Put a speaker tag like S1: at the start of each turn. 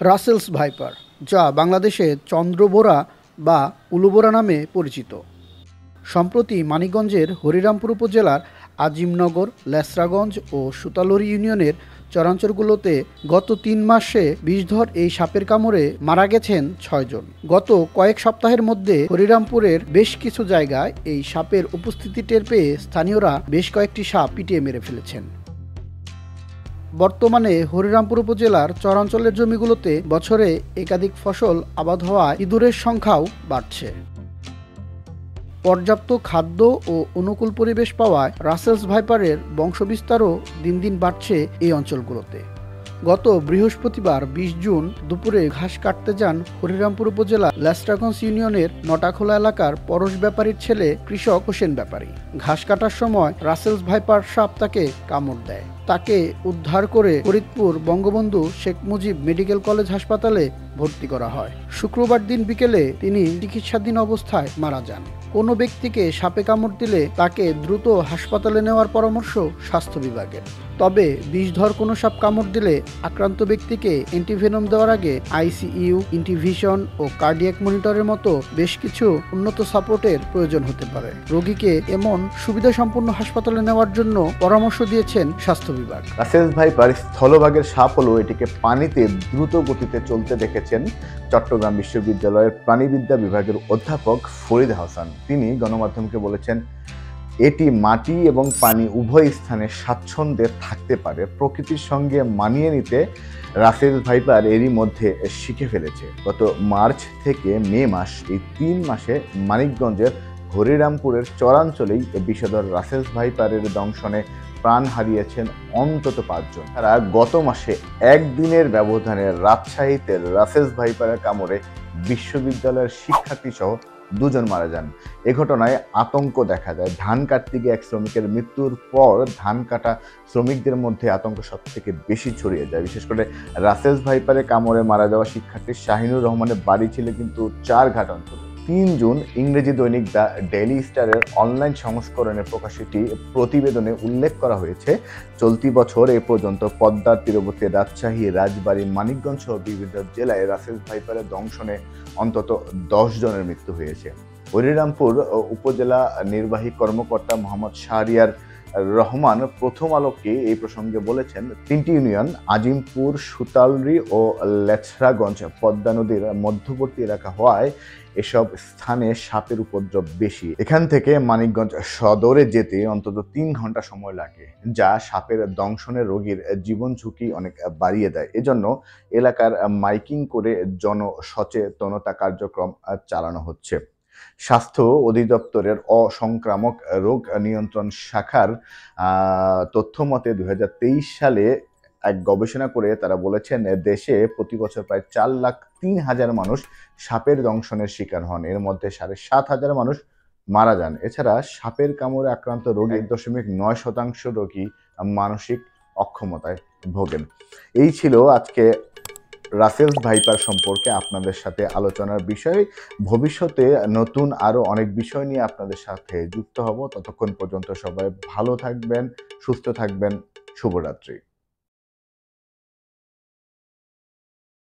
S1: Russell's viper, যা বাংলাদেশে চন্দ্রবোরা বা উলুবোরা নামে পরিচিত, সম্প্রতি মানিকগঞ্জের হরিরামপুর উপজেলার আজিমনগর, লেসরাগঞ্জ ও সুতালুরি ইউনিয়নের চরাঞ্চলগুলোতে গত ৩ মাসে বিষধর এই সাপের কামড়ে মারা গেছেন ৬ জন। গত কয়েক সপ্তাহের মধ্যে হরিরামপুরের বেশ কিছু জায়গায় এই সাপের উপস্থিতি টের পেয়ে স্থানীয়রা বেশ কয়েকটি সাপ পিটিয়ে মেরে ফেলেছেন। বর্তমানে হরিরামপুর উপজেলার চরাঞ্চলের জমিগুলোতে বছরে একাধিক ফসল আবাদ হওয়ায় ইঁদুরের সংখ্যাও বাড়ছে। পর্যাপ্ত খাদ্য ও অনুকূল পরিবেশ পাওয়ায় রাসেলস ভাইপারের বংশবিস্তারও দিন দিন বাড়ছে এই অঞ্চলগুলোতে। গত বৃহস্পতিবার ২০ জুন দুপুরে ঘাস কাটতে যান হরিরামপুর উপজেলা লেসরাগঞ্জ ইউনিয়নের নটাখোলা এলাকার পরশ ব্যাপারীর ছেলে কৃষক হোসেন ব্যাপারী। ঘাস কাটার সময় রাসেলস ভাইপার সাপ তাকে কামড় দেয়। তাকে উদ্ধার করে ফরিদপুর বঙ্গবন্ধু শেখ মুজিব মেডিকেল কলেজ হাসপাতালে ভর্তি করা হয়। শুক্রবার দিন বিকেলে তিনি চিকিৎসাধীন অবস্থায় মারা যান। কোনো ব্যক্তিকে সাপে কামড় দিলে তাকে দ্রুত হাসপাতালে নেওয়ার পরামর্শ স্বাস্থ্য বিভাগের। তবে বিষধর কোনো সাপ কামড় দিলে আক্রান্ত ব্যক্তিকে অ্যান্টিভেনম দেওয়ার আগে আইসিইউ, ইন্টিভিশন ও কার্ডিয়াক মনিটরের মতো বেশ কিছু উন্নত সাপোর্টের প্রয়োজন হতে পারে। রোগীকে এমন সুবিধাসম্পন্ন হাসপাতালে নেওয়ার জন্য পরামর্শ দিয়েছেন স্বাস্থ্য বিভাগ।
S2: রাসেলস ভাইপার স্থলভাগের সাপ হলেও এটিকে পানিতে দ্রুত গতিতে চলতে দেখেছেন চট্টগ্রাম বিশ্ববিদ্যালয়ের প্রাণীবিদ্যা বিভাগের অধ্যাপক ফরিদ হাসান। তিনি গণমাধ্যমকে বলেছেন, এটি মাটি এবং পানি উভয় স্থানে স্বাচ্ছন্দ্যে থাকতে পারে। প্রকৃতির সঙ্গে মানিয়ে নিতে রাসেলস ভাইপার এরই মধ্যে শিখে ফেলেছে। গত মার্চ থেকে মে মাস, এই ৩ মাসে মানিকগঞ্জের হরিরামপুরের চরাঞ্চলেই বিষধর রাসেলস ভাইপারের দংশনে প্রাণ হারিয়েছেন অন্তত ৫ জন। তারা গত মাসে একদিনের ব্যবধানে রাজশাহীতে রাসেলস ভাইপারের কামড়ে বিশ্ববিদ্যালয়ের শিক্ষার্থী সহ ২ জন মারা যান। এ ঘটনায় আতঙ্ক দেখা যায়। ধান কাটতে গিয়ে এক শ্রমিকের মৃত্যুর পর ধান কাটা শ্রমিকদের মধ্যে আতঙ্ক সব থেকে বেশি ছড়িয়ে যায়। বিশেষ করে রাসেলস ভাইপারে কামড়ে মারা যাওয়া শিক্ষার্থী শাহিনুর রহমানের বাড়ি ছিল কিন্তু চারঘাট অঞ্চলে। ৩ জুন ইংরেজি দৈনিক দ্য ডেইলি স্টারের অনলাইন সংস্করণে প্রকাশিত প্রতিবেদনে উল্লেখ করা হয়েছে, চলতি বছর এ পর্যন্ত পদ্মার তীরবর্তী রাজশাহী, রাজবাড়ী, মানিকগঞ্জ সহ বিভিন্ন জেলায় রাসেলস ভাইপারের দংশনে অন্তত ১০ জনের মৃত্যু হয়েছে। হরিরামপুর উপজেলা নির্বাহী কর্মকর্তা মোহাম্মদ শাহরিয়ার রহমান প্রথম আলোকে এই প্রসঙ্গে বলেছেন, ৩টি ইউনিয়ন আজিমপুর, সুতালরি ও লেছরাগঞ্জ পদ্মা নদীর মধ্যবর্তী এলাকা হওয়ায় এসব স্থানে সাপের উপদ্রব বেশি। এখান থেকে মানিকগঞ্জ সদরে যেতে অন্তত ৩ ঘন্টা সময় লাগে, যা সাপের দংশনে রোগীর জীবন ঝুঁকি অনেক বাড়িয়ে দেয়। এজন্য এলাকার মাইকিং করে জনসচেতনতা কার্যক্রম চালানো হচ্ছে। স্বাস্থ্য অধিদপ্তরের অসংক্রামক রোগ নিয়ন্ত্রণ শাখার তথ্য মতে ২০২৩ সালে এক গবেষণা করে তারা বলেছেন, দেশে প্রতি বছর প্রায় ৪,০৩,০০০ মানুষ সাপের দংশনের শিকার হন। এর মধ্যে ৭,৫০০ মানুষ মারা যান। এছাড়া সাপের কামড়ে আক্রান্ত রোগীর ১.৯% রোগী মানসিক অক্ষমতায় ভোগেন। এই ছিল আজকে রাসেলস ভাইপার সম্পর্কে আপনাদের সাথে আলোচনার বিষয়। ভবিষ্যতে নতুন আরো অনেক বিষয় নিয়ে আপনাদের সাথে যুক্ত হব। ততক্ষণ পর্যন্ত সবাই ভালো থাকবেন, সুস্থ থাকবেন। শুভরাত্রি।